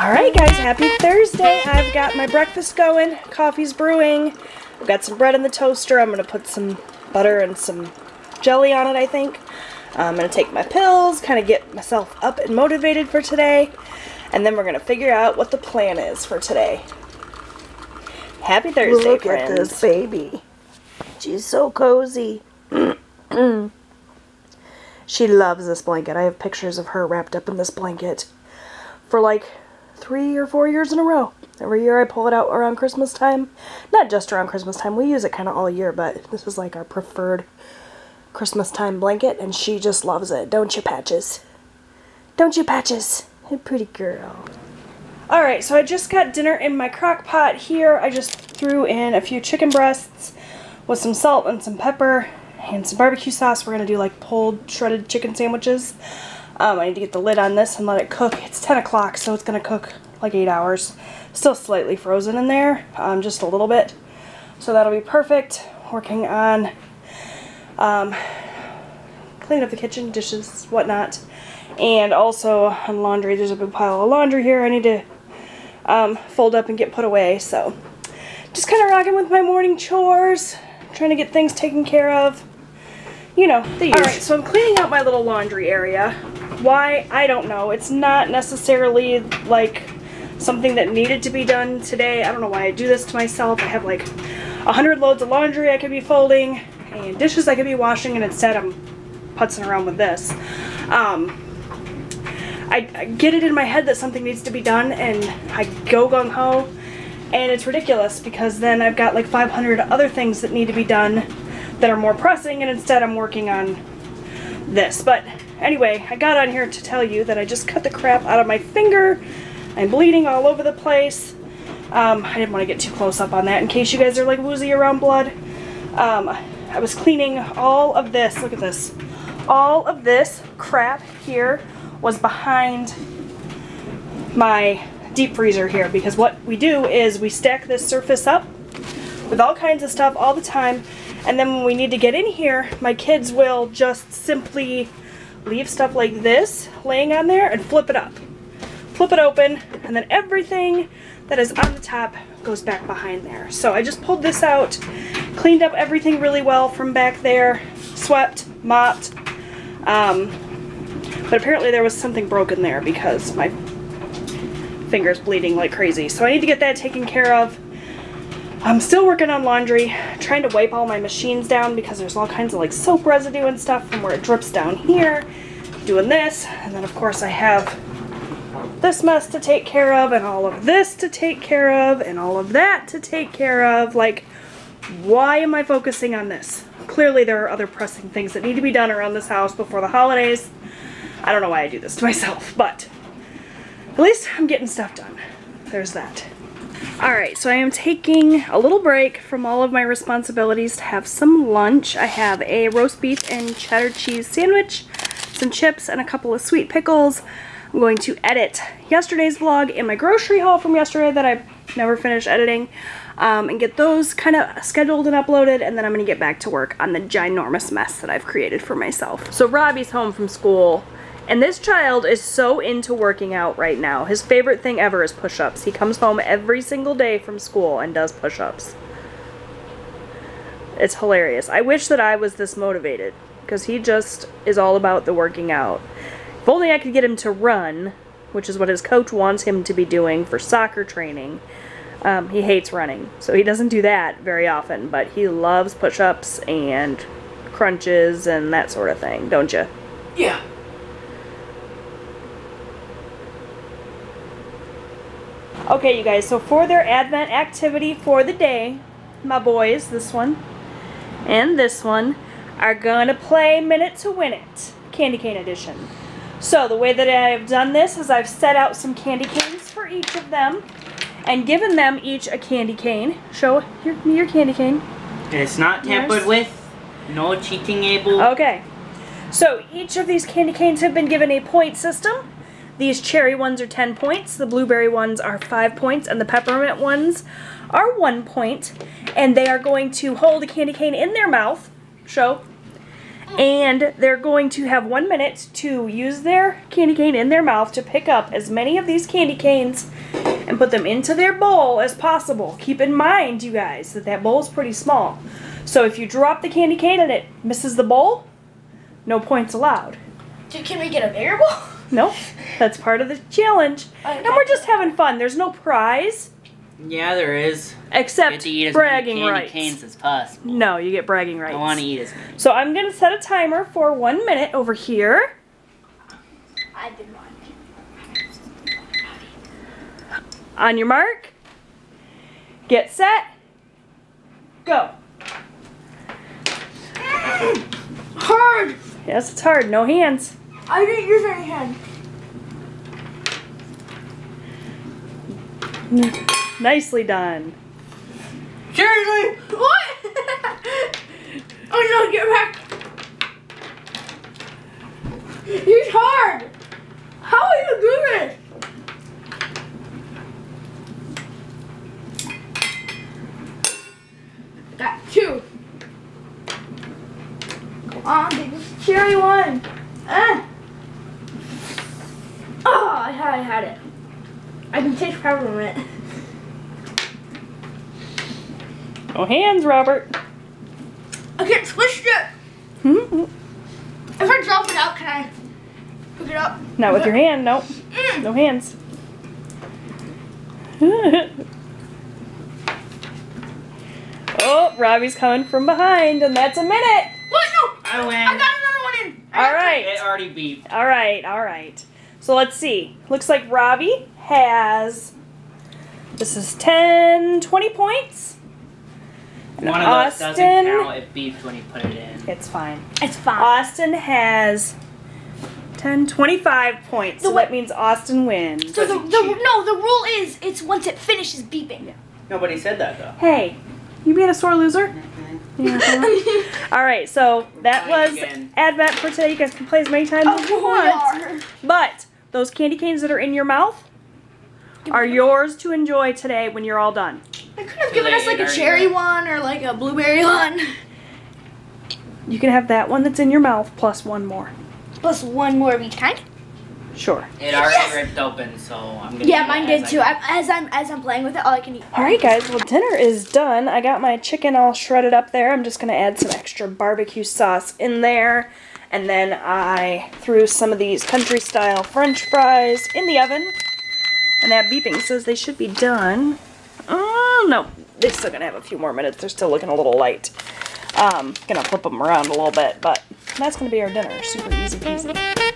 Alright guys, happy Thursday. I've got my breakfast going, coffee's brewing, I've got some bread in the toaster. I'm going to put some butter and some jelly on it, I think. I'm going to take my pills, kind of get myself up and motivated for today, and then we're going to figure out what the plan is for today. Happy Thursday, Look friends. at this baby. She's so cozy. She loves this blanket. I have pictures of her wrapped up in this blanket for like 3 or 4 years in a row. Every year I pull it out around Christmas time. Not just around Christmas time. We use it kind of all year, but this is like our preferred Christmas time blanket, and she just loves it. Don't you, Patches? Don't you, Patches? A pretty girl. Alright, so I just got dinner in my crock pot here. I just threw in a few chicken breasts with some salt and some pepper and some barbecue sauce. We're going to do like pulled shredded chicken sandwiches. I need to get the lid on this and let it cook. It's 10 o'clock, so it's going to cook like 8 hours. Still slightly frozen in there, just a little bit. So that'll be perfect. Working on cleaning up the kitchen, dishes, whatnot. And also on laundry. There's a big pile of laundry here I need to fold up and get put away. So just kind of rocking with my morning chores, trying to get things taken care of. You know, the usual. Alright, so I'm cleaning out my little laundry area. Why? I don't know. It's not necessarily like something that needed to be done today. I don't know why I do this to myself. I have like 100 loads of laundry I could be folding and dishes I could be washing, and instead I'm putzing around with this. I get it in my head that something needs to be done, and I go gung-ho, and it's ridiculous because then I've got like 500 other things that need to be done that are more pressing, and instead I'm working on this. But anyway, I got on here to tell you that I just cut the crap out of my finger. I'm bleeding all over the place. I didn't want to get too close up on that in case you guys are like woozy around blood. I was cleaning all of this. Look at this. All of this crap here was behind my deep freezer here, because what we do is we stack this surface up with all kinds of stuff all the time, and then when we need to get in here, my kids will just simply leave stuff like this laying on there and flip it up. Flip it open, and then everything that is on the top goes back behind there. So I just pulled this out, cleaned up everything really well from back there, swept, mopped, but apparently there was something broken there because my finger's bleeding like crazy. So I need to get that taken care of. I'm still working on laundry, trying to wipe all my machines down because there's all kinds of like soap residue and stuff from where it drips down here. Doing this, and then of course I have this mess to take care of, and all of this to take care of, and all of that to take care of. Like, why am I focusing on this? Clearly there are other pressing things that need to be done around this house before the holidays. I don't know why I do this to myself, but at least I'm getting stuff done. There's that. Alright, so I am taking a little break from all of my responsibilities to have some lunch. I have a roast beef and cheddar cheese sandwich, some chips, and a couple of sweet pickles. I'm going to edit yesterday's vlog and my grocery haul from yesterday that I never finished editing, and get those kind of scheduled and uploaded, and then I'm going to get back to work on the ginormous mess that I've created for myself. So Robbie's home from school, and this child is so into working out right now. His favorite thing ever is push-ups. He comes home every single day from school and does push-ups. It's hilarious. I wish that I was this motivated, because he just is all about the working out. If only I could get him to run, which is what his coach wants him to be doing for soccer training. He hates running, so he doesn't do that very often, but he loves push-ups and crunches and that sort of thing, don't you? Yeah. Okay, you guys, so for their Advent activity for the day, my boys, this one and this one, are gonna play Minute to Win It, Candy Cane Edition. So the way that I've done this is I've set out some candy canes for each of them and given them each a candy cane. Show your candy cane. It's not tampered with. No cheating able. Okay. So each of these candy canes have been given a point system. These cherry ones are 10 points, the blueberry ones are 5 points, and the peppermint ones are 1 point. And they are going to hold a candy cane in their mouth, show, And they're going to have 1 minute to use their candy cane in their mouth to pick up as many of these candy canes and put them into their bowl as possible. Keep in mind, you guys, that that bowl is pretty small. So if you drop the candy cane and it misses the bowl, no points allowed. Can we get a bigger bowl? Nope, that's part of the challenge. And we're just having fun. There's no prize. Yeah, there is. Except to eat as bragging many rights. candy canes as possible. No, you get bragging rights. I want to eat as many. So I'm going to set a timer for 1 minute over here. I did one. On your mark. Get set. Go. Hard! Yes, it's hard. No hands. I didn't use any hand. Nicely done. Seriously? What? Oh no, get back. He's hard. How are you doing this? Got two. Come on, get this cherry one. Oh, I had it. I can taste peppermint. No hands, Robert. I can't squish it. Hmm? If I drop it out, can I pick it up? Not with your hand, nope. No hands. Oh, Robbie's coming from behind, and that's a minute. What? No! I win. I got another one in. All right. It already beeped. All right, all right. So let's see. Looks like Robbie has, this is 10, 20 points. And One of those doesn't Austin, count. It beeped when you put it in. it's fine. It's fine. Austin has 10, 25 points. So that means Austin wins. So the rule is it's once it finishes beeping. Nobody said that though. Hey, you being a sore loser? Yeah. All right, so that Trying was again. Advent for today. You guys can play as many times as you want. But those candy canes that are in your mouth are yours to enjoy today when you're all done. They could have given us like a cherry one or like a blueberry one. You can have that one that's in your mouth plus one more. Plus one more of each kind. Sure. It already ripped open, so I'm gonna. Yeah, eat mine it did as too. I As I'm playing with it, all I can eat. All right, guys. Well, dinner is done. I got my chicken all shredded up there. I'm just going to add some extra barbecue sauce in there. And then I threw some of these country-style French fries in the oven. And that beeping says they should be done. Oh, no. They're still going to have a few more minutes. They're still looking a little light. Going to flip them around a little bit, but that's going to be our dinner. Super easy peasy.